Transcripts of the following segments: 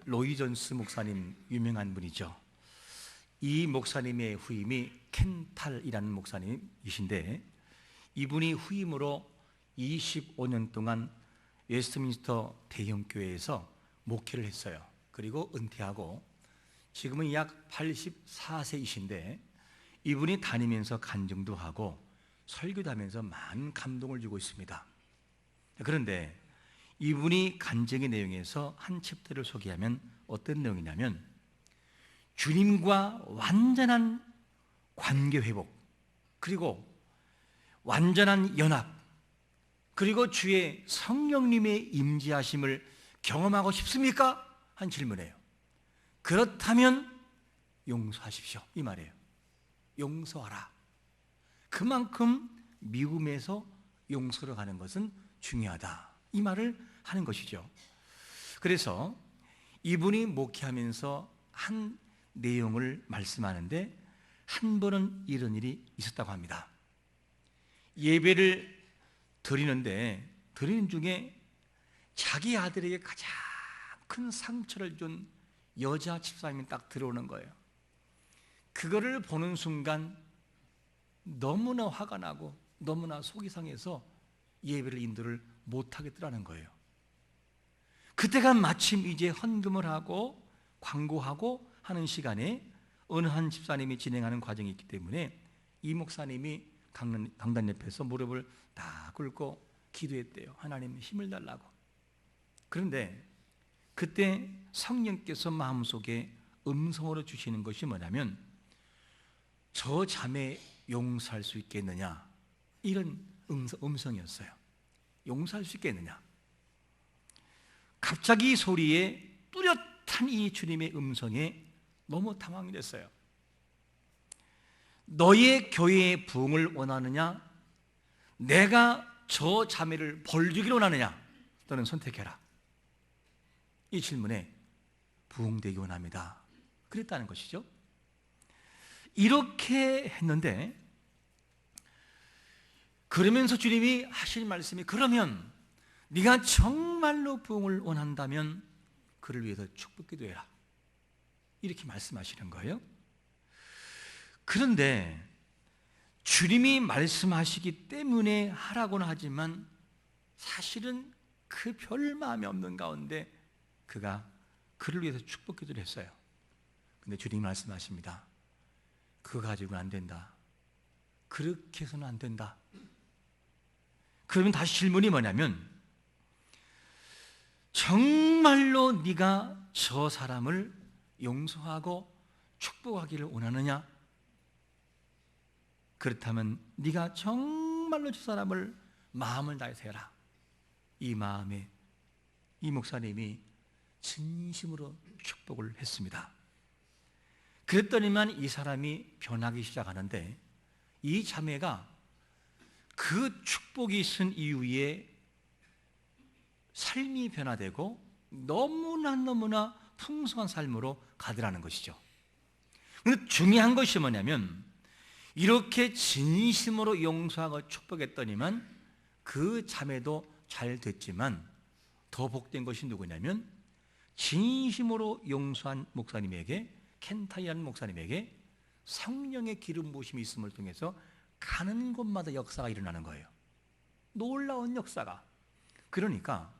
로이 존스 목사님, 유명한 분이죠. 이 목사님의 후임이 켄 탈이라는 목사님이신데, 이분이 후임으로 25년 동안 웨스트민스터 대형교회에서 목회를 했어요. 그리고 은퇴하고 지금은 약 84세이신데, 이분이 다니면서 간증도 하고 설교도 하면서 많은 감동을 주고 있습니다. 그런데 이분이 간증의 내용에서 한 챕터를 소개하면 어떤 내용이냐면, 주님과 완전한 관계 회복, 그리고 완전한 연합, 그리고 주의 성령님의 임재하심을 경험하고 싶습니까? 한 질문이에요. 그렇다면 용서하십시오, 이 말이에요. 용서하라. 그만큼 미움에서 용서로 가는 것은 중요하다, 이 말을 하는 것이죠. 그래서 이분이 목회하면서 한 내용을 말씀하는데, 한 번은 이런 일이 있었다고 합니다. 예배를 드리는 중에 자기 아들에게 가장 큰 상처를 준 여자 집사님이 딱 들어오는 거예요. 그거를 보는 순간 너무나 화가 나고 너무나 속이 상해서 예배를 인도를 못하겠더라는 거예요. 그때가 마침 이제 헌금을 하고 광고하고 하는 시간에 어느 한 집사님이 진행하는 과정이 있기 때문에 이 목사님이 강단 옆에서 무릎을 다 꿇고 기도했대요. 하나님 힘을 달라고. 그런데 그때 성령께서 마음속에 음성으로 주시는 것이 뭐냐면, 저 자매 용서할 수 있겠느냐, 이런 음성이었어요. 용서할 수 있겠느냐. 갑자기 이 소리에, 뚜렷한 이 주님의 음성에 너무 당황이 됐어요. 너의 교회의 부흥을 원하느냐, 내가 저 자매를 벌주기를 원하느냐, 너는 선택해라. 이 질문에 부흥되기 원합니다, 그랬다는 것이죠. 이렇게 했는데, 그러면서 주님이 하실 말씀이, 그러면 네가 정말로 부흥을 원한다면 그를 위해서 축복기도 해라, 이렇게 말씀하시는 거예요. 그런데 주님이 말씀하시기 때문에 하라고는 하지만 사실은 그 별 마음이 없는 가운데 그가 그를 위해서 축복기도를 했어요. 근데 주님이 말씀하십니다. 그거 가지고는 안 된다. 그렇게 해서는 안 된다. 그러면 다시 질문이 뭐냐면, 정말로 네가 저 사람을 용서하고 축복하기를 원하느냐? 그렇다면 네가 정말로 저 사람을 마음을 다해서 해라. 이 마음에 이 목사님이 진심으로 축복을 했습니다. 그랬더니만 이 사람이 변하기 시작하는데, 이 자매가 그 축복이 있은 이후에 삶이 변화되고 너무나 풍성한 삶으로 가더라는 것이죠. 그런데 중요한 것이 뭐냐면, 이렇게 진심으로 용서하고 축복했더니만 그 자매도 잘 됐지만, 더 복된 것이 누구냐면, 진심으로 용서한 목사님에게, 켄타이라는 목사님에게 성령의 기름 부으심이 있음을 통해서 가는 곳마다 역사가 일어나는 거예요. 놀라운 역사가. 그러니까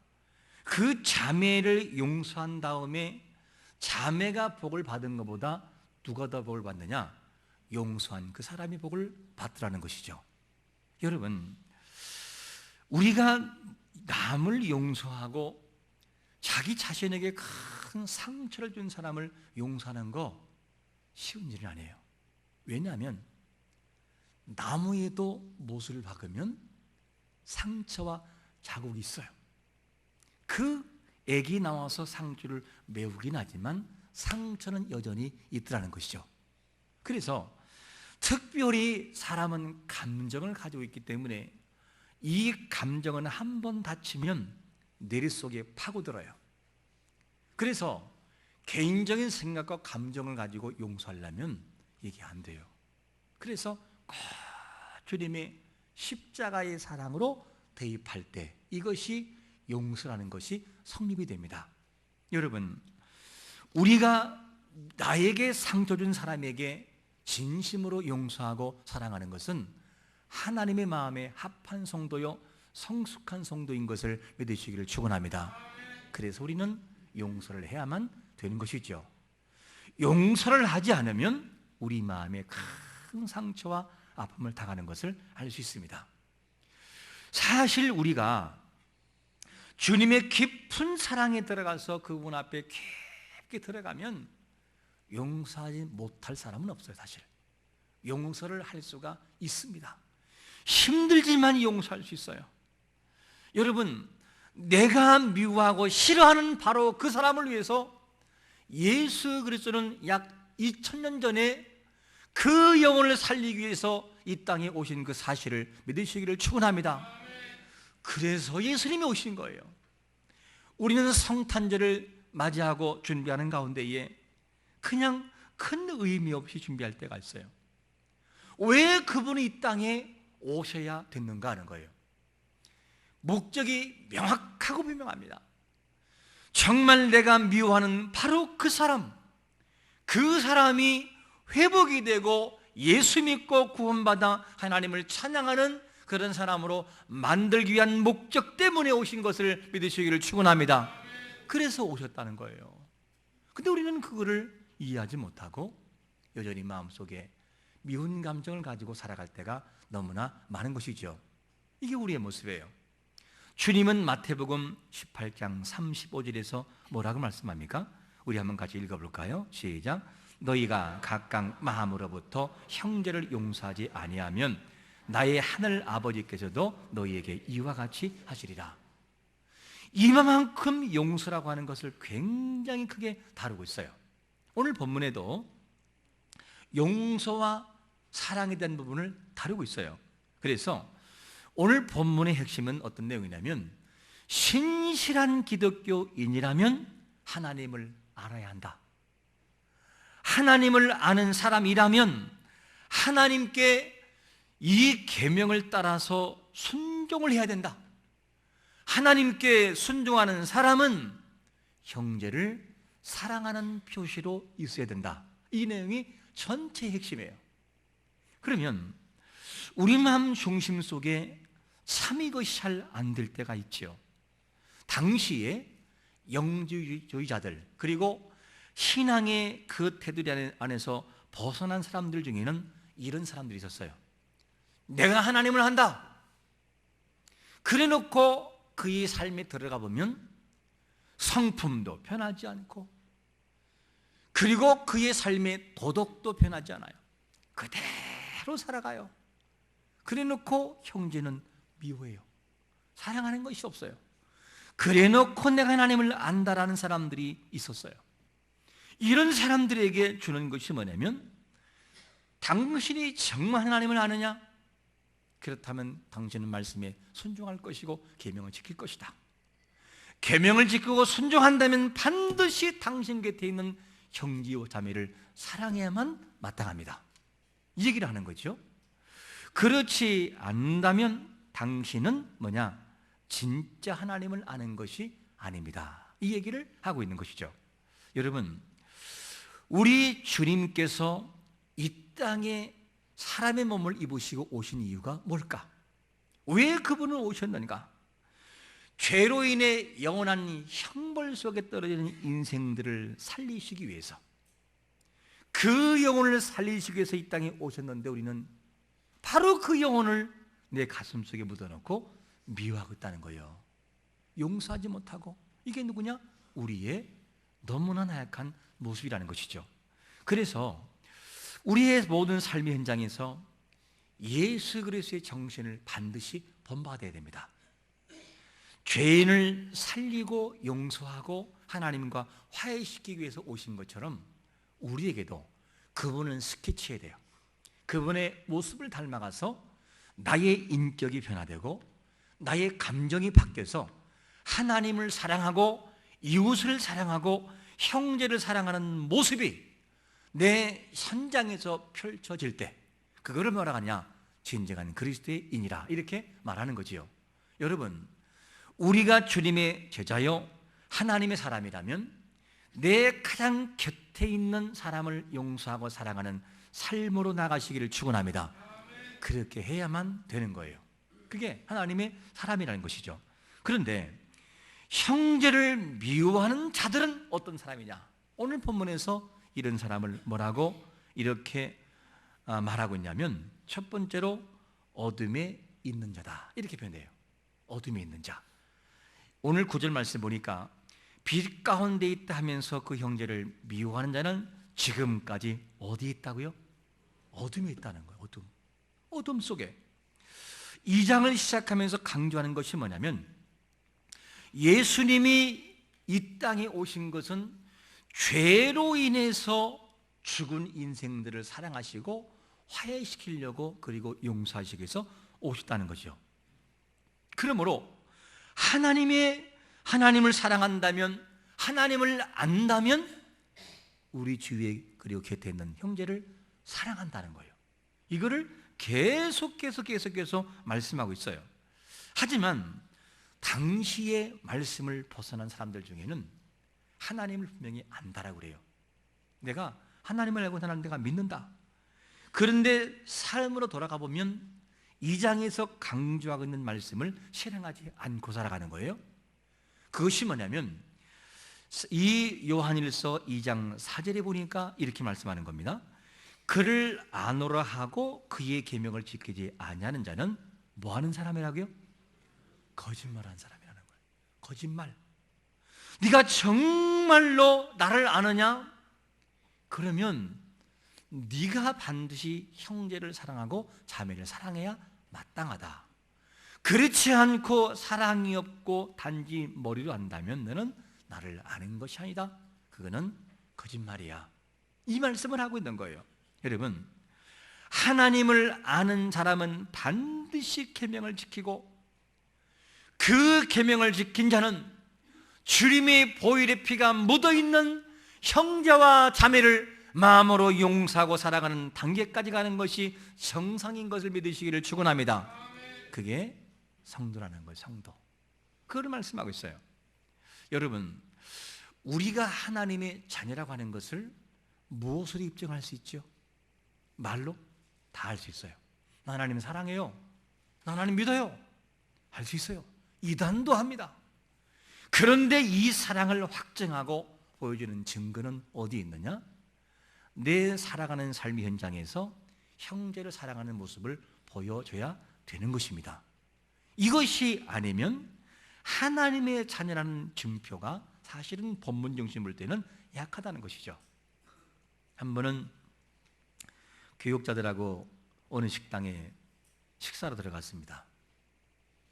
그 자매를 용서한 다음에 자매가 복을 받은 것보다 누가 더 복을 받느냐? 용서한 그 사람이 복을 받더라는 것이죠. 여러분, 우리가 남을 용서하고 자기 자신에게 큰 상처를 준 사람을 용서하는 거 쉬운 일이 아니에요. 왜냐하면 나무에도 못을 박으면 상처와 자국이 있어요. 그 액이 나와서 상처를 메우긴 하지만 상처는 여전히 있더라는 것이죠. 그래서 특별히 사람은 감정을 가지고 있기 때문에 이 감정은 한 번 다치면 뇌리 속에 파고들어요. 그래서 개인적인 생각과 감정을 가지고 용서하려면 이게 안 돼요. 그래서 주님의 십자가의 사랑으로 대입할 때 이것이 용서라는 것이 성립이 됩니다. 여러분, 우리가 나에게 상처 준 사람에게 진심으로 용서하고 사랑하는 것은 하나님의 마음에 합한 성도요 성숙한 성도인 것을 믿으시기를 축원합니다. 그래서 우리는 용서를 해야만 되는 것이죠. 용서를 하지 않으면 우리 마음에 큰 상처와 아픔을 당하는 것을 알 수 있습니다. 사실 우리가 주님의 깊은 사랑에 들어가서 그분 앞에 깊게 들어가면 용서하지 못할 사람은 없어요. 사실 용서를 할 수가 있습니다. 힘들지만 용서할 수 있어요. 여러분, 내가 미워하고 싫어하는 바로 그 사람을 위해서 예수 그리스도는 약 2000년 전에 그 영혼을 살리기 위해서 이 땅에 오신 그 사실을 믿으시기를 축원합니다. 그래서 예수님이 오신 거예요. 우리는 성탄절을 맞이하고 준비하는 가운데에 그냥 큰 의미 없이 준비할 때가 있어요. 왜 그분이 이 땅에 오셔야 됐는가 하는 거예요. 목적이 명확하고 분명합니다. 정말 내가 미워하는 바로 그 사람이 회복이 되고 예수 믿고 구원받아 하나님을 찬양하는 그런 사람으로 만들기 위한 목적 때문에 오신 것을 믿으시기를 축원합니다. 그래서 오셨다는 거예요. 근데 우리는 그거를 이해하지 못하고 여전히 마음속에 미운 감정을 가지고 살아갈 때가 너무나 많은 것이죠. 이게 우리의 모습이에요. 주님은 마태복음 18장 35절에서 뭐라고 말씀합니까? 우리 한번 같이 읽어볼까요? 시작. 너희가 각각 마음으로부터 형제를 용서하지 아니하면 나의 하늘 아버지께서도 너희에게 이와 같이 하시리라. 이만큼 용서라고 하는 것을 굉장히 크게 다루고 있어요. 오늘 본문에도 용서와 사랑에 대한 부분을 다루고 있어요. 그래서 오늘 본문의 핵심은 어떤 내용이냐면 신실한 기독교인이라면 하나님을 알아야 한다. 하나님을 아는 사람이라면 하나님께 이 계명을 따라서 순종을 해야 된다. 하나님께 순종하는 사람은 형제를 사랑하는 표시로 있어야 된다. 이 내용이 전체의 핵심이에요. 그러면 우리 마음 중심 속에 참 이것이 잘 안 될 때가 있죠. 당시에 영주주의자들 그리고 신앙의 그 테두리 안에서 벗어난 사람들 중에는 이런 사람들이 있었어요. 내가 하나님을 한다. 그래 놓고 그의 삶에 들어가 보면 성품도 변하지 않고 그리고 그의 삶의 도덕도 변하지 않아요. 그대로 살아가요. 그래 놓고 형제는 미워해요. 사랑하는 것이 없어요. 그래 놓고 내가 하나님을 안다라는 사람들이 있었어요. 이런 사람들에게 주는 것이 뭐냐면 당신이 정말 하나님을 아느냐? 그렇다면 당신은 말씀에 순종할 것이고 계명을 지킬 것이다. 계명을 지키고 순종한다면 반드시 당신 곁에 있는 형제와 자매를 사랑해야만 마땅합니다. 이 얘기를 하는 거죠. 그렇지 않는다면 당신은 뭐냐? 진짜 하나님을 아는 것이 아닙니다. 이 얘기를 하고 있는 것이죠. 여러분, 우리 주님께서 이 땅에 사람의 몸을 입으시고 오신 이유가 뭘까? 왜 그분은 오셨는가? 죄로 인해 영원한 형벌 속에 떨어지는 인생들을 살리시기 위해서, 그 영혼을 살리시기 위해서 이 땅에 오셨는데 우리는 바로 그 영혼을 내 가슴 속에 묻어놓고 미워하고 있다는 거예요. 용서하지 못하고. 이게 누구냐? 우리의 너무나 나약한 모습이라는 것이죠. 그래서 우리의 모든 삶의 현장에서 예수 그리스도의 정신을 반드시 본받아야 됩니다. 죄인을 살리고 용서하고 하나님과 화해시키기 위해서 오신 것처럼 우리에게도 그분을 스케치해야 돼요. 그분의 모습을 닮아가서 나의 인격이 변화되고 나의 감정이 바뀌어서 하나님을 사랑하고 이웃을 사랑하고 형제를 사랑하는 모습이 내 현장에서 펼쳐질 때 그거를 뭐라 하냐? 진정한 그리스도의 인이라, 이렇게 말하는 거지요. 여러분, 우리가 주님의 제자요 하나님의 사람이라면 내 가장 곁에 있는 사람을 용서하고 사랑하는 삶으로 나가시기를 축원합니다. 그렇게 해야만 되는 거예요. 그게 하나님의 사람이라는 것이죠. 그런데 형제를 미워하는 자들은 어떤 사람이냐? 오늘 본문에서 이런 사람을 뭐라고 이렇게 말하고 있냐면, 첫 번째로 어둠에 있는 자다, 이렇게 표현해요. 어둠에 있는 자. 오늘 9절 말씀 보니까 빛 가운데 있다 하면서 그 형제를 미워하는 자는 지금까지 어디에 있다고요? 어둠에 있다는 거예요. 어둠 속에. 이 장을 시작하면서 강조하는 것이 뭐냐면, 예수님이 이 땅에 오신 것은 죄로 인해서 죽은 인생들을 사랑하시고 화해시키려고, 그리고 용서하시기 위해서 오셨다는 것이죠. 그러므로 하나님을 사랑한다면, 하나님을 안다면 우리 주위에 그리고 곁에 있는 형제를 사랑한다는 거예요. 이거를 계속해서 말씀하고 있어요. 하지만 당시의 말씀을 벗어난 사람들 중에는 하나님을 분명히 안다라고 그래요. 내가 하나님을 알고 사는 내가 믿는다. 그런데 삶으로 돌아가 보면 이 장에서 강조하고 있는 말씀을 실행하지 않고 살아가는 거예요. 그것이 뭐냐면, 이 요한일서 2장 4절에 보니까 이렇게 말씀하는 겁니다. 그를 아노라 하고 그의 계명을 지키지 아니하는 자는 뭐 하는 사람이라고요? 거짓말하는 사람이라는 거예요. 거짓말. 네가 정말로 나를 아느냐? 그러면 네가 반드시 형제를 사랑하고 자매를 사랑해야 마땅하다. 그렇지 않고 사랑이 없고 단지 머리로 안다면 너는 나를 아는 것이 아니다. 그거는 거짓말이야. 이 말씀을 하고 있는 거예요. 여러분, 하나님을 아는 사람은 반드시 계명을 지키고, 그 계명을 지킨 자는 주님의 보혈의 피가 묻어있는 형제와 자매를 마음으로 용서하고 살아가는 단계까지 가는 것이 정상인 것을 믿으시기를 축원합니다. 그게 성도라는 거예요. 성도. 그걸 말씀하고 있어요. 여러분, 우리가 하나님의 자녀라고 하는 것을 무엇으로 입증할 수 있죠? 말로 다 할 수 있어요. 나 하나님 사랑해요, 나 하나님 믿어요, 할 수 있어요. 이단도 합니다. 그런데 이 사랑을 확증하고 보여주는 증거는 어디 있느냐? 내 살아가는 삶의 현장에서 형제를 사랑하는 모습을 보여줘야 되는 것입니다. 이것이 아니면 하나님의 자녀라는 증표가 사실은 본문 중심 볼 때는 약하다는 것이죠. 한 번은 교육자들하고 어느 식당에 식사로 들어갔습니다.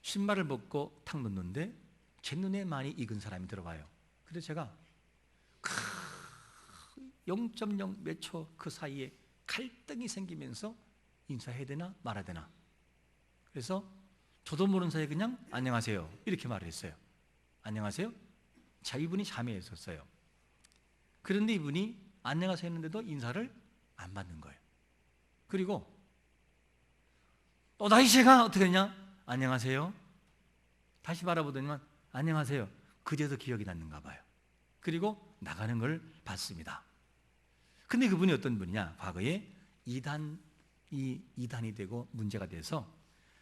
신발을 벗고 탁 놓는데 제 눈에 많이 익은 사람이 들어와요. 그래서 제가 0.0 몇 초 그 사이에 갈등이 생기면서 인사해야 되나 말아야 되나. 그래서 저도 모르는 사이에 그냥 안녕하세요 이렇게 말을 했어요. 안녕하세요? 자, 이분이 자매였었어요. 그런데 이분이 안녕하세요 했는데도 인사를 안 받는 거예요. 그리고 또 다시 제가 어떻게 했냐? 안녕하세요. 다시 바라보더니만 안녕하세요. 그제서 기억이 났는가 봐요. 그리고 나가는 걸 봤습니다. 근데 그분이 어떤 분이냐? 과거에 이단이 되고 문제가 돼서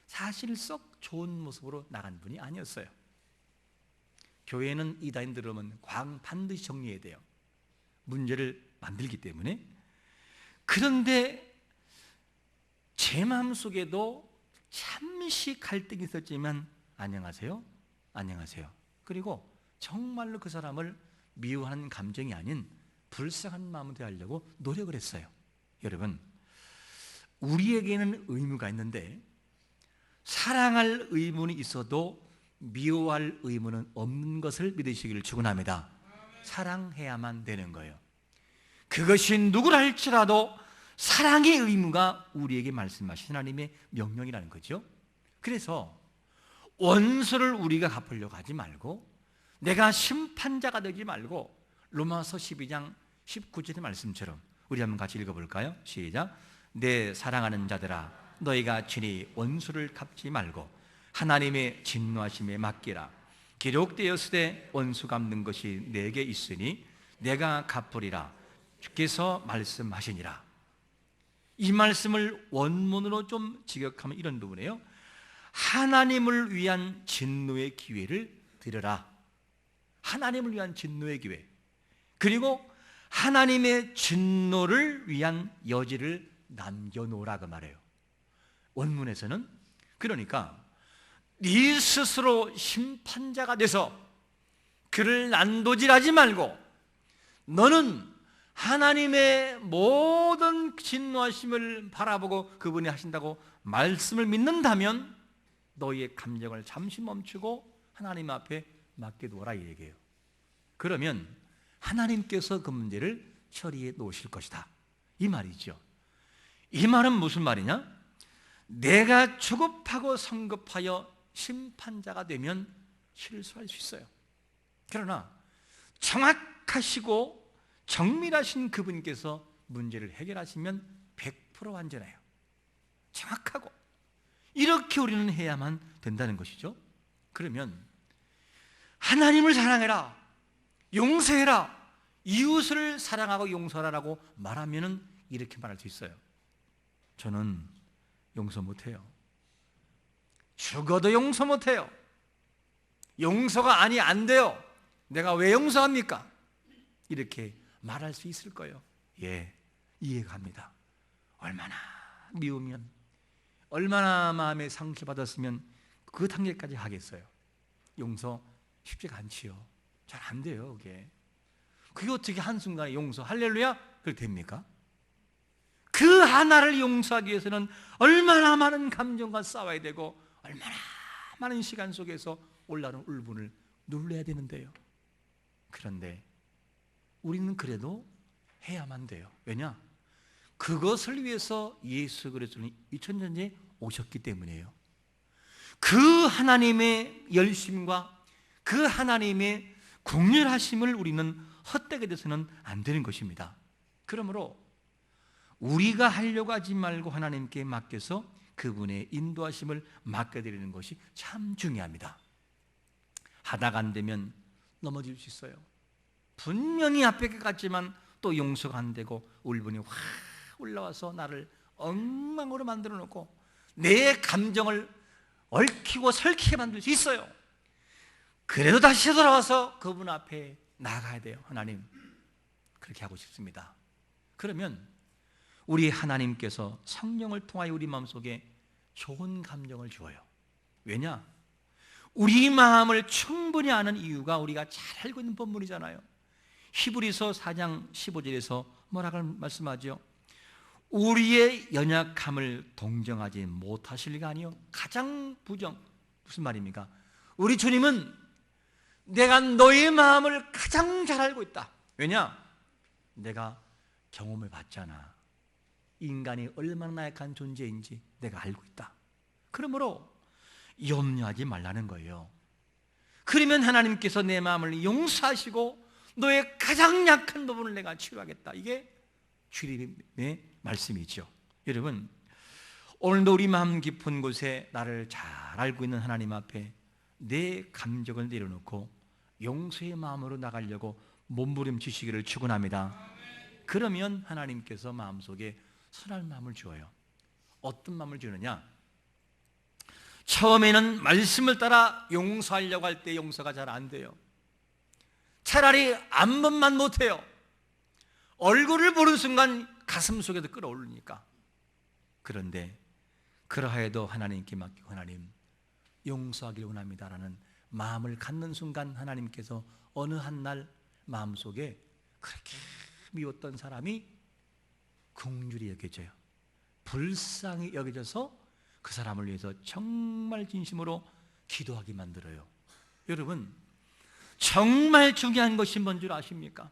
사실 썩 좋은 모습으로 나간 분이 아니었어요. 교회는 이단이 들어오면 반드시 정리해야 돼요. 문제를 만들기 때문에. 그런데 제 마음속에도 잠시 갈등이 있었지만 안녕하세요, 안녕하세요. 그리고 정말로 그 사람을 미워하는 감정이 아닌 불쌍한 마음을 대하려고 노력을 했어요. 여러분, 우리에게는 의무가 있는데 사랑할 의무는 있어도 미워할 의무는 없는 것을 믿으시기를 축원합니다. 사랑해야만 되는 거예요. 그것이 누구라 할지라도 사랑의 의무가 우리에게 말씀하신 하나님의 명령이라는 거죠. 그래서 원수를 우리가 갚으려고 하지 말고, 내가 심판자가 되지 말고, 로마서 12장 19절의 말씀처럼 우리 한번 같이 읽어볼까요? 시작. 내 사랑하는 자들아, 너희가 친히 원수를 갚지 말고 하나님의 진노하심에 맡기라. 기록되었으되 원수 갚는 것이 내게 있으니 내가 갚으리라 주께서 말씀하시니라. 이 말씀을 원문으로 좀 직역하면 이런 부분이에요. 하나님을 위한 진노의 기회를 드려라. 하나님을 위한 진노의 기회, 그리고 하나님의 진노를 위한 여지를 남겨놓으라 그 말이에요. 원문에서는 그러니까 네 스스로 심판자가 돼서 그를 난도질하지 말고 너는 하나님의 모든 진노하심을 바라보고 그분이 하신다고 말씀을 믿는다면 너희의 감정을 잠시 멈추고 하나님 앞에 맡겨두어라 이 얘기예요. 그러면 하나님께서 그 문제를 처리해 놓으실 것이다 이 말이죠. 이 말은 무슨 말이냐? 내가 조급하고 성급하여 심판자가 되면 실수할 수 있어요. 그러나 정확하시고 정밀하신 그분께서 문제를 해결하시면 100% 안전해요. 정확하고 이렇게 우리는 해야만 된다는 것이죠. 그러면 하나님을 사랑해라, 용서해라, 이웃을 사랑하고 용서하라고 말하면 이렇게 말할 수 있어요. 저는 용서 못해요. 죽어도 용서 못해요. 용서가 안 돼요. 내가 왜 용서합니까? 이렇게 말할 수 있을 거예요. 예, 이해가 갑니다. 얼마나 미우면, 얼마나 마음에 상처받았으면 그 단계까지 하겠어요. 용서 쉽지가 않지요. 잘 안 돼요. 그게 어떻게 한순간에 용서, 할렐루야? 그렇게 됩니까? 그 하나를 용서하기 위해서는 얼마나 많은 감정과 싸워야 되고 얼마나 많은 시간 속에서 올라오는 울분을 눌러야 되는데요. 그런데 우리는 그래도 해야만 돼요. 왜냐? 그것을 위해서 예수 그리스도는 2000년 전에 오셨기 때문이에요. 그 하나님의 열심과 그 하나님의 긍휼하심을 우리는 헛되게 돼서는 안 되는 것입니다. 그러므로 우리가 하려고 하지 말고 하나님께 맡겨서 그분의 인도하심을 맡겨드리는 것이 참 중요합니다. 하다가 안 되면 넘어질 수 있어요. 분명히 앞에 갔지만 또 용서가 안 되고 울분이 확 올라와서 나를 엉망으로 만들어 놓고 내 감정을 얽히고 설키게 만들 수 있어요. 그래도 다시 돌아와서 그분 앞에 나가야 돼요. 하나님, 그렇게 하고 싶습니다. 그러면 우리 하나님께서 성령을 통하여 우리 마음속에 좋은 감정을 주어요. 왜냐? 우리 마음을 충분히 아는 이유가 우리가 잘 알고 있는 본문이잖아요. 히브리서 4장 15절에서 뭐라고 말씀하죠? 우리의 연약함을 동정하지 못하실가 아니요? 가장 무슨 말입니까? 우리 주님은 내가 너의 마음을 가장 잘 알고 있다. 왜냐? 내가 경험을 봤잖아. 인간이 얼마나 나약한 존재인지 내가 알고 있다. 그러므로 염려하지 말라는 거예요. 그러면 하나님께서 내 마음을 용서하시고 너의 가장 약한 부분을 내가 치료하겠다. 이게 주님의 말씀이죠. 여러분, 오늘도 우리 마음 깊은 곳에 나를 잘 알고 있는 하나님 앞에 내 감정을 내려놓고 용서의 마음으로 나가려고 몸부림치시기를 축원합니다. 그러면 하나님께서 마음속에 선한 마음을 주어요. 어떤 마음을 주느냐? 처음에는 말씀을 따라 용서하려고 할 때 용서가 잘 안 돼요. 차라리 안번만 못해요. 얼굴을 보는 순간 가슴 속에도 끌어오르니까. 그런데 그러하여도 하나님께 맡기고 하나님 용서하길 원합니다라는 마음을 갖는 순간 하나님께서 어느 한 날 마음속에 그렇게 미웠던 사람이 긍휼히 여겨져요. 불쌍히 여겨져서 그 사람을 위해서 정말 진심으로 기도하게 만들어요. 여러분, 정말 중요한 것이 뭔 줄 아십니까?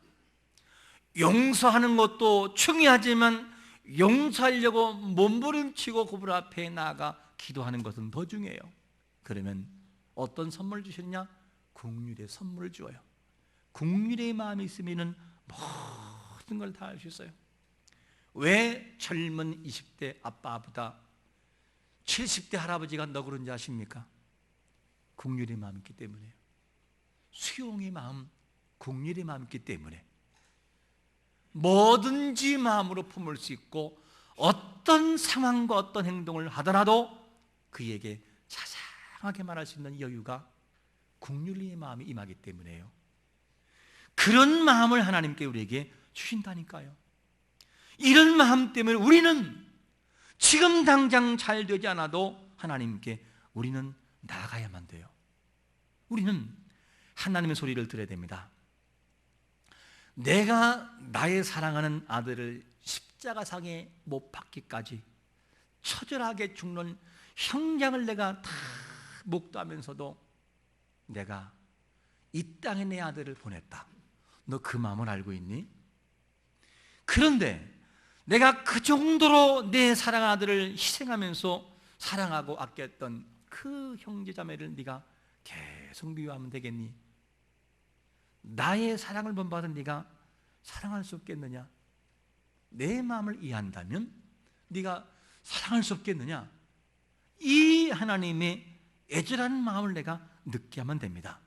용서하는 것도 중요하지만 용서하려고 몸부림치고 그분 앞에 나아가 기도하는 것은 더 중요해요. 그러면 어떤 선물을 주시느냐? 긍휼의 선물을 주어요. 긍휼의 마음이 있으면 모든 걸 다 할 수 있어요. 왜 젊은 20대 아빠보다 70대 할아버지가 너 그런지 아십니까? 긍휼의 마음이 있기 때문에요. 수용의 마음, 긍휼의 마음이 있기 때문에. 뭐든지 마음으로 품을 수 있고 어떤 상황과 어떤 행동을 하더라도 그에게 자상하게 말할 수 있는 여유가 긍휼리의 마음이 임하기 때문에요. 그런 마음을 하나님께 우리에게 주신다니까요. 이런 마음 때문에 우리는 지금 당장 잘 되지 않아도 하나님께 우리는 나아가야만 돼요. 우리는 하나님의 소리를 들어야 됩니다. 내가 나의 사랑하는 아들을 십자가상에 못 박기까지 처절하게 죽는 형량을 내가 다 목도하면서도 내가 이 땅에 내 아들을 보냈다. 너 그 마음을 알고 있니? 그런데 내가 그 정도로 내 사랑하는 아들을 희생하면서 사랑하고 아꼈던 그 형제자매를 네가 계속 미워하면 되겠니? 나의 사랑을 본받은 네가 사랑할 수 없겠느냐? 내 마음을 이해한다면 네가 사랑할 수 없겠느냐? 이 하나님의 애절한 마음을 내가 느끼야만 됩니다.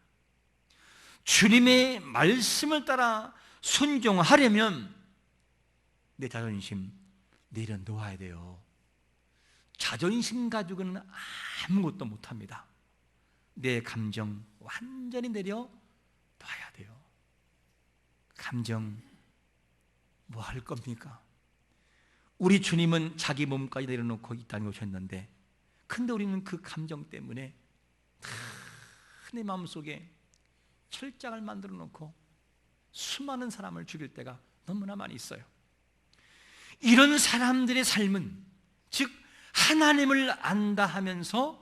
주님의 말씀을 따라 순종하려면 내 자존심 내려놓아야 돼요. 자존심 가지고는 아무것도 못합니다. 내 감정 완전히 내려놔야 돼요. 감정 뭐 할 겁니까? 우리 주님은 자기 몸까지 내려놓고 이 땅에 오셨는데, 근데 우리는 그 감정 때문에 내 마음속에 철장을 만들어 놓고 수많은 사람을 죽일 때가 너무나 많이 있어요. 이런 사람들의 삶은, 즉 하나님을 안다 하면서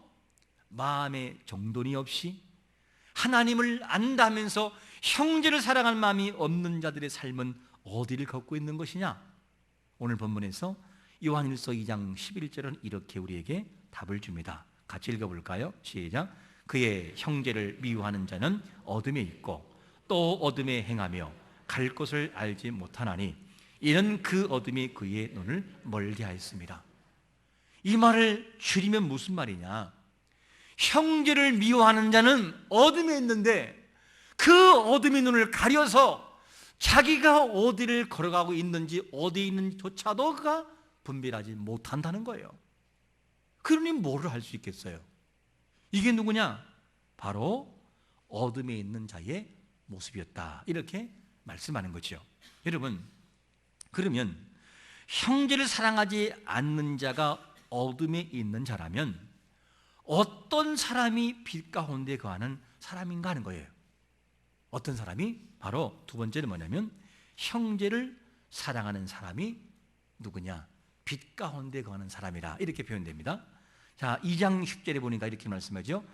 마음에 정돈이 없이, 하나님을 안다 하면서 형제를 사랑할 마음이 없는 자들의 삶은 어디를 걷고 있는 것이냐? 오늘 본문에서 요한일서 2장 11절은 이렇게 우리에게 답을 줍니다. 같이 읽어볼까요? 시작. 그의 형제를 미워하는 자는 어둠에 있고 또 어둠에 행하며 갈 곳을 알지 못하나니 이는 그 어둠이 그의 눈을 멀리하였습니다. 이 말을 줄이면 무슨 말이냐? 형제를 미워하는 자는 어둠에 있는데 그 어둠의 눈을 가려서 자기가 어디를 걸어가고 있는지 어디에 있는지조차도 그가 분별하지 못한다는 거예요. 그러니 뭐를 할 수 있겠어요? 이게 누구냐? 바로 어둠에 있는 자의 모습이었다, 이렇게 말씀하는 거죠. 여러분, 그러면 형제를 사랑하지 않는 자가 어둠에 있는 자라면 어떤 사람이 빛 가운데 거하는 사람인가 하는 거예요. 어떤 사람이? 바로 두 번째는 뭐냐면 형제를 사랑하는 사람이 누구냐? 빛 가운데 거하는 사람이라, 이렇게 표현됩니다. 자, 2장 10절에 보니까 이렇게 말씀하죠.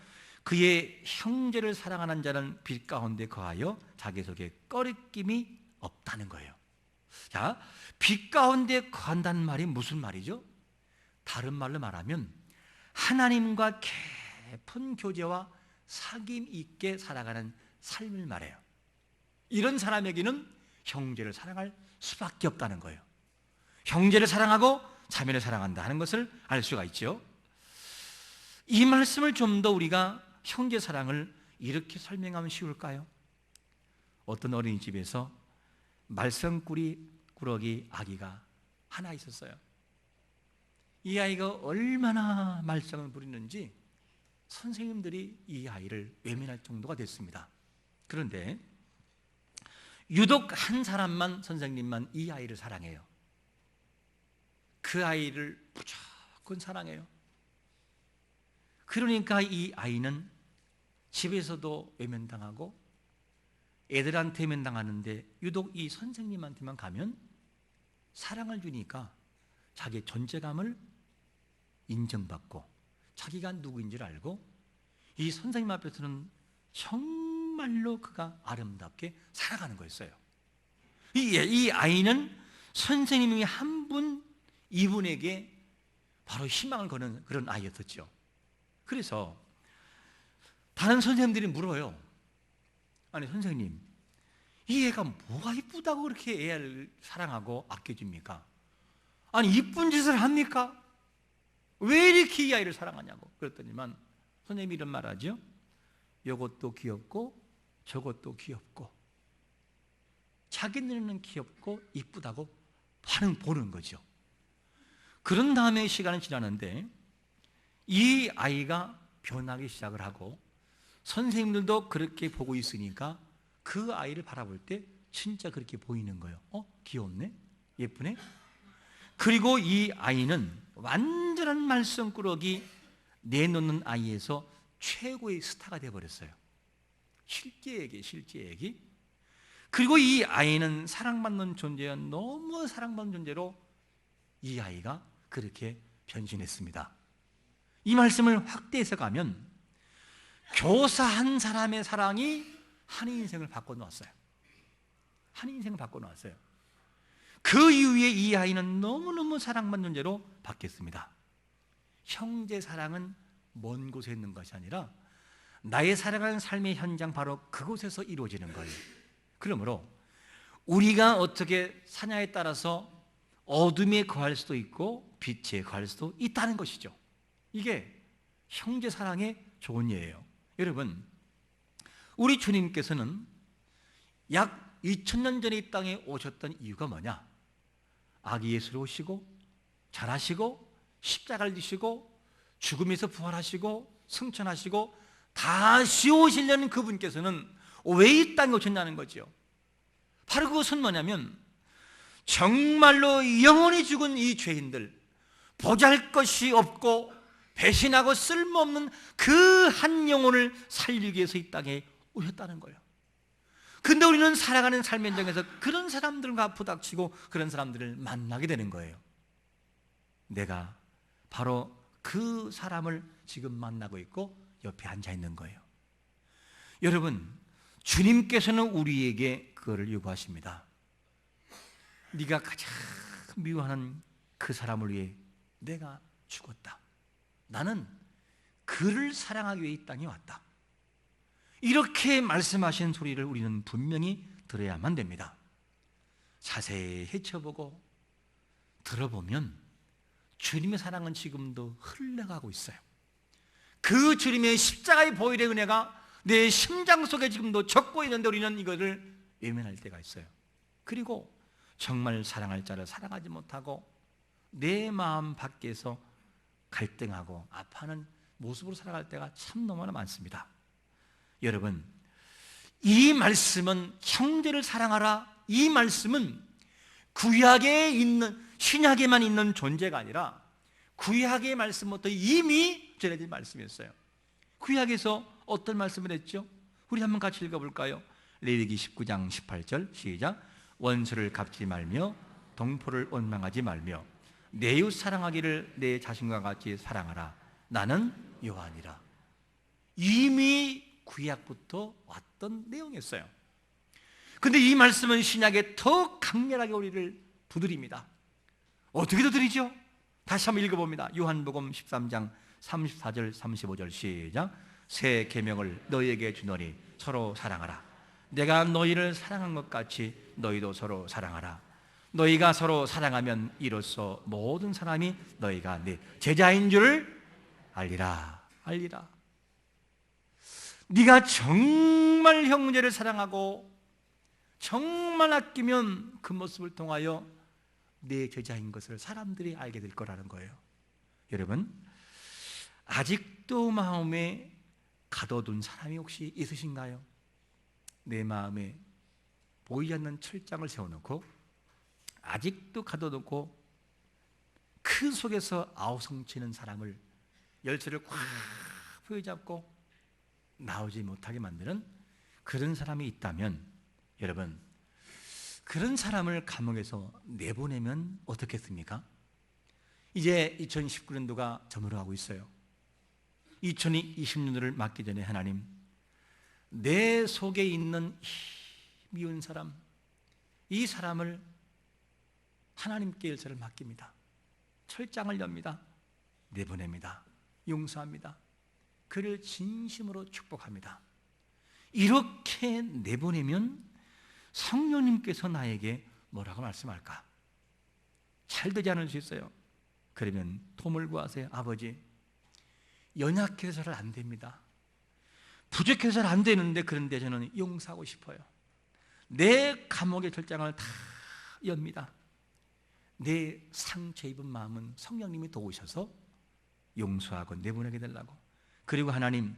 그의 형제를 사랑하는 자는 빛 가운데 거하여 자기 속에 꺼리낌이 없다는 거예요. 자, 빛 가운데 거한다는 말이 무슨 말이죠? 다른 말로 말하면 하나님과 깊은 교제와 사귐 있게 살아가는 삶을 말해요. 이런 사람에게는 형제를 사랑할 수밖에 없다는 거예요. 형제를 사랑하고 자매를 사랑한다 하는 것을 알 수가 있죠. 이 말씀을 좀 더 우리가 형제 사랑을 이렇게 설명하면 쉬울까요? 어떤 어린이집에서 말썽꾸러기 아기가 하나 있었어요. 이 아이가 얼마나 말썽을 부리는지 선생님들이 이 아이를 외면할 정도가 됐습니다. 그런데 유독 한 사람만, 선생님만 이 아이를 사랑해요. 그 아이를 무조건 사랑해요. 그러니까 이 아이는 집에서도 외면당하고 애들한테 외면당하는데 유독 이 선생님한테만 가면 사랑을 주니까 자기의 존재감을 인정받고 자기가 누구인지를 알고 이 선생님 앞에서는 정말로 그가 아름답게 살아가는 거였어요. 이 아이는 선생님이 한 분, 이분에게 바로 희망을 거는 그런 아이였었죠. 그래서 다른 선생님들이 물어요. 아니 선생님, 이 애가 뭐가 이쁘다고 그렇게 애를 사랑하고 아껴줍니까? 아니 이쁜 짓을 합니까? 왜 이렇게 이 아이를 사랑하냐고. 그랬더니만 선생님이 이런 말 하죠. 이것도 귀엽고 저것도 귀엽고 자기 눈에는 귀엽고 이쁘다고 보는 거죠. 그런 다음에 시간이 지나는데 이 아이가 변하기 시작을 하고 선생님들도 그렇게 보고 있으니까 그 아이를 바라볼 때 진짜 그렇게 보이는 거예요. 귀엽네? 예쁘네? 그리고 이 아이는 완전한 말썽꾸러기 내놓는 아이에서 최고의 스타가 되어버렸어요. 실제 얘기. 그리고 이 아이는 사랑받는 존재야. 너무 사랑받는 존재로 이 아이가 그렇게 변신했습니다. 이 말씀을 확대해서 가면 교사 한 사람의 사랑이 한 인생을 바꿔놓았어요. 한 인생을 바꿔놓았어요. 그 이후에 이 아이는 너무너무 사랑받는 존재로 바뀌었습니다. 형제 사랑은 먼 곳에 있는 것이 아니라 나의 살아가는 삶의 현장 바로 그곳에서 이루어지는 거예요. 그러므로 우리가 어떻게 사냐에 따라서 어둠에 거할 수도 있고 빛에 거할 수도 있다는 것이죠. 이게 형제 사랑의 좋은 예예요. 여러분, 우리 주님께서는 약 2000년 전에 이 땅에 오셨던 이유가 뭐냐? 아기 예수로 오시고 자라시고 십자가를 지시고 죽음에서 부활하시고 승천하시고 다시 오시려는 그분께서는 왜 이 땅에 오셨냐는 거죠. 바로 그것은 뭐냐면 정말로 영원히 죽은 이 죄인들, 보잘것이 없고 배신하고 쓸모없는 그 한 영혼을 살리기 위해서 이 땅에 오셨다는 거예요. 근데 우리는 살아가는 삶의 현장에서 그런 사람들과 부닥치고 그런 사람들을 만나게 되는 거예요. 내가 바로 그 사람을 지금 만나고 있고 옆에 앉아 있는 거예요. 여러분, 주님께서는 우리에게 그거를 요구하십니다. 네가 가장 미워하는 그 사람을 위해 내가 죽었다. 나는 그를 사랑하기 위해 이 땅에 왔다. 이렇게 말씀하신 소리를 우리는 분명히 들어야만 됩니다. 자세히 헤쳐보고 들어보면 주님의 사랑은 지금도 흘러가고 있어요. 그 주님의 십자가의 보혈의 은혜가 내 심장 속에 지금도 적고 있는데 우리는 이것을 외면할 때가 있어요. 그리고 정말 사랑할 자를 사랑하지 못하고 내 마음 밖에서 갈등하고 아파하는 모습으로 살아갈 때가 참 너무나 많습니다. 여러분, 이 말씀은 형제를 사랑하라, 이 말씀은 구약에 있는, 신약에만 있는 존재가 아니라 구약의 말씀부터 이미 전해진 말씀이었어요. 구약에서 어떤 말씀을 했죠? 우리 한번 같이 읽어볼까요? 레위기 19장 18절 시작. 원수를 갚지 말며 동포를 원망하지 말며 내 이웃 사랑하기를 내 자신과 같이 사랑하라. 나는 여호와니라. 이미 구약부터 왔던 내용이었어요. 그런데 이 말씀은 신약에 더 강렬하게 우리를 두드립니다. 어떻게 두드리죠? 다시 한번 읽어봅니다. 요한복음 13장 34절 35절 시작. 새 계명을 너희에게 주노니 서로 사랑하라. 내가 너희를 사랑한 것 같이 너희도 서로 사랑하라. 너희가 서로 사랑하면 이로써 모든 사람이 너희가 내 제자인 줄 알리라. 네가 정말 형제를 사랑하고 정말 아끼면 그 모습을 통하여 내 제자인 것을 사람들이 알게 될 거라는 거예요. 여러분, 아직도 마음에 가둬둔 사람이 혹시 있으신가요? 내 마음에 보이지 않는 철장을 세워놓고 아직도 가둬놓고 그 속에서 아우성치는 사람을 열쇠를 꽉 부여잡고 나오지 못하게 만드는 그런 사람이 있다면, 여러분, 그런 사람을 감옥에서 내보내면 어떻겠습니까? 이제 2019년도가 저물어가고 있어요. 2020년도를 맞기 전에 하나님, 내 속에 있는 미운 사람, 이 사람을 하나님께 열쇠를 맡깁니다. 철장을 엽니다. 내보냅니다. 용서합니다. 그를 진심으로 축복합니다. 이렇게 내보내면 성령님께서 나에게 뭐라고 말씀할까? 잘 되지 않을 수 있어요. 그러면 도움을 구하세요. 아버지, 연약해서는 안 됩니다. 부족해서는 안 되는데, 그런데 저는 용서하고 싶어요. 내 감옥의 결장을 다 엽니다. 내 상처 입은 마음은 성령님이 도우셔서 용서하고 내보내게 되려고. 그리고 하나님,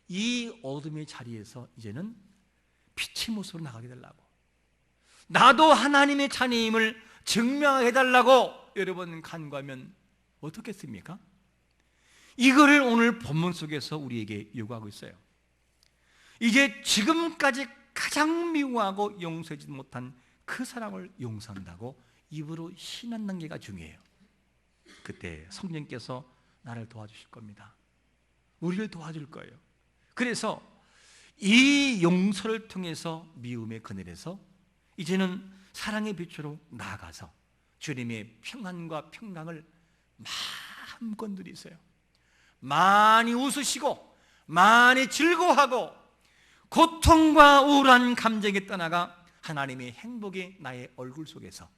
이 어둠의 자리에서 이제는 빛의 모습으로 나가게 되려고, 나도 하나님의 자녀임을 증명하게 해달라고 여러분 간구하면 어떻겠습니까? 이거를 오늘 본문 속에서 우리에게 요구하고 있어요. 이제 지금까지 가장 미워하고 용서하지 못한 그 사람을 용서한다고 입으로 신한다는 게가 중요해요. 그때 성령께서 나를 도와주실 겁니다. 우리를 도와줄 거예요. 그래서 이 용서를 통해서 미움의 그늘에서 이제는 사랑의 빛으로 나아가서 주님의 평안과 평강을 마음껏 누리세요. 많이 웃으시고 많이 즐거워하고 고통과 우울한 감정이 떠나가 하나님의 행복이 나의 얼굴 속에서,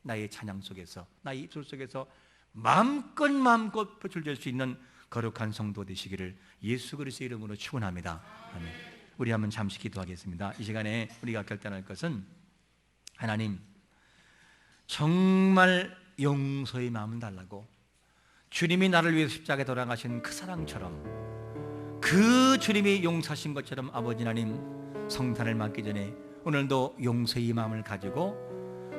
나의 찬양 속에서, 나의 입술 속에서 마음껏 표출될 수 있는 거룩한 성도 되시기를 예수 그리스도의 이름으로 축원합니다. 아멘. 우리 한번 잠시 기도하겠습니다. 이 시간에 우리가 결단할 것은, 하나님, 정말 용서의 마음을 달라고 주님이 나를 위해서 십자가에 돌아가신 그 사랑처럼, 그 주님이 용서하신 것처럼 아버지 하나님, 성탄을 맞기 전에 오늘도 용서의 마음을 가지고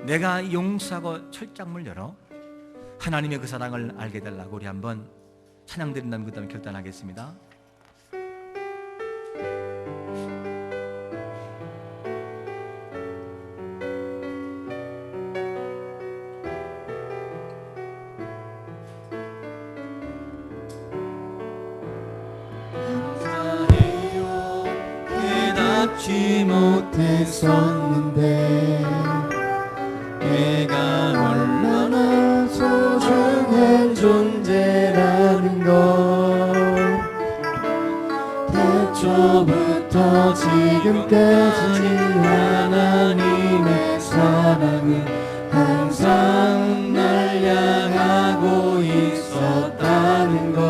내가 용서하고 철장문을 열어 하나님의 그 사랑을 알게 달라고 우리 한번 찬양 드린다면 그 다음에 결단하겠습니다. 깨닫지 못했었는데 내가 얼마나 소중한 존재라는 걸, 태초부터 지금까지 하나님의 사랑은 항상 날 향하고 있었다는 걸.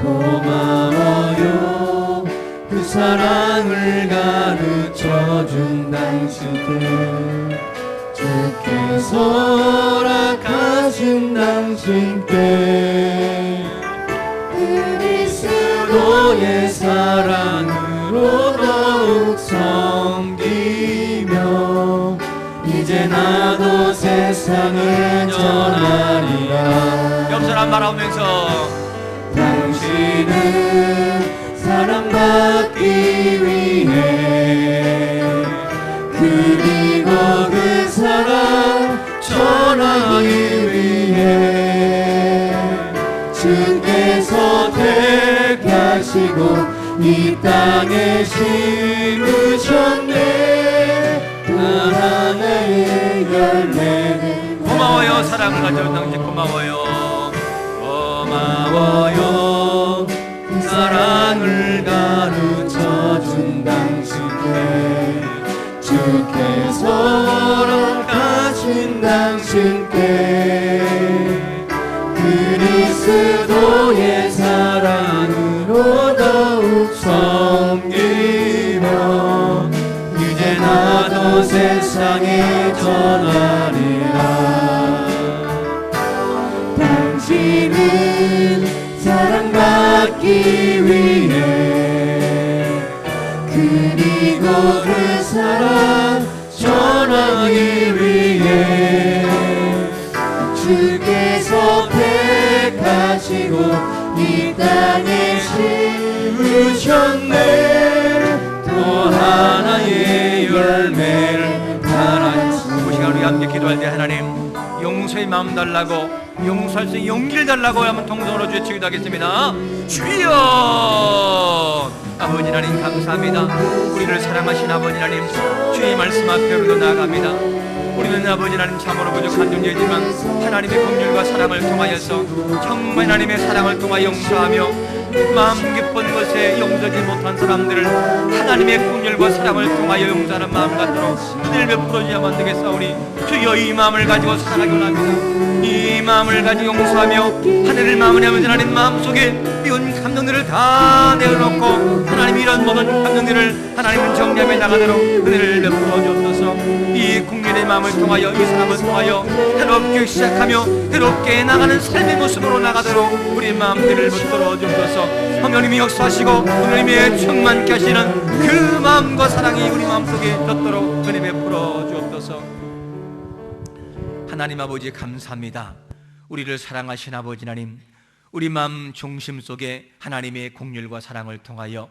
고마워요, 그 사랑을 가르쳐준 당신께, 주께서 허락하신 당신께, 그리스도의 사랑으로 더욱 섬기며 이제 나도 세상을 전하리라. 옆 사람 바라보면서, 당신은 사랑받기 위해, 그리고 그 사랑 전하기 위해 주께서 택하시고 이 땅에 심으셨네. 그 하나의 열매는 고마워요. 사랑을 가져온 당신 고마워요. 고마워요, 그 사랑을 가르쳐준 당신께, 주께서 허락하신 당신께, 그리스도의 사랑으로 더욱 섬기며 이제 나도 세상에 전하리라. 당신은 사랑받기 위해, 그리고 그 사랑 전하기 위해 주께서 택하시고 이 땅에 심으셨네. 또 하나의 열매를 달아주시고. 그 시간 우리 함께 기도할 때 하나님, 용서의 마음 달라고, 용서할 수 있는 용기를 달라고 한번 통성으로 주여 기도하겠습니다. 주여! 아버지 하나님 감사합니다. 우리를 사랑하신 아버지 하나님, 주의 말씀 앞에 우리도 나아갑니다. 우리는 아버지 하나님 참으로 부족한 존재지만 하나님의 긍휼과 사랑을 통하여서 정말 하나님의 사랑을 통하여 용서하며 마음 깊은 것에 용서지 못한 사람들을 하나님의 긍휼과 사랑을 통하여 용서하는 마음 갖도록 은혜를 베풀어줘야만 되겠사오니 주여 이 마음을 가지고 살아가기 원합니다. 이 마음을 가지고 용서하며 하늘을 마무리하면서 하나님 마음속에 미운 감정들을 다 내어놓고 하나님 이런 모든 감정들을 하나님은 정리하며 나가도록 은혜를 베풀어 주옵소서. 이 국민의 마음을 통하여 이 사람을 통하여 새롭게 시작하며 새롭게 나가는 삶의 모습으로 나가도록 우리 마음들을 붙들어 주옵소서. 하나님이 역사하시고 하나님의 충만케 하시는 그 마음과 사랑이 우리 마음속에 덮도록 은혜 베풀어 주옵소서. 하나님 아버지 감사합니다. 우리를 사랑하신 아버지 하나님, 우리 마음 중심 속에 하나님의 긍휼과 사랑을 통하여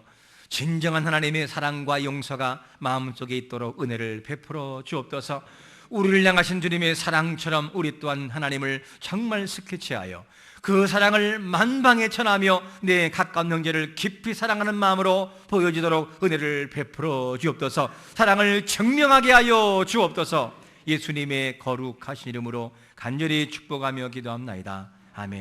진정한 하나님의 사랑과 용서가 마음속에 있도록 은혜를 베풀어 주옵소서. 우리를 향하신 주님의 사랑처럼 우리 또한 하나님을 정말 스케치하여 그 사랑을 만방에 전하며 내 가까운 형제를 깊이 사랑하는 마음으로 보여지도록 은혜를 베풀어 주옵소서. 사랑을 증명하게 하여 주옵소서. 예수님의 거룩하신 이름으로 간절히 축복하며 기도합나이다. 아멘.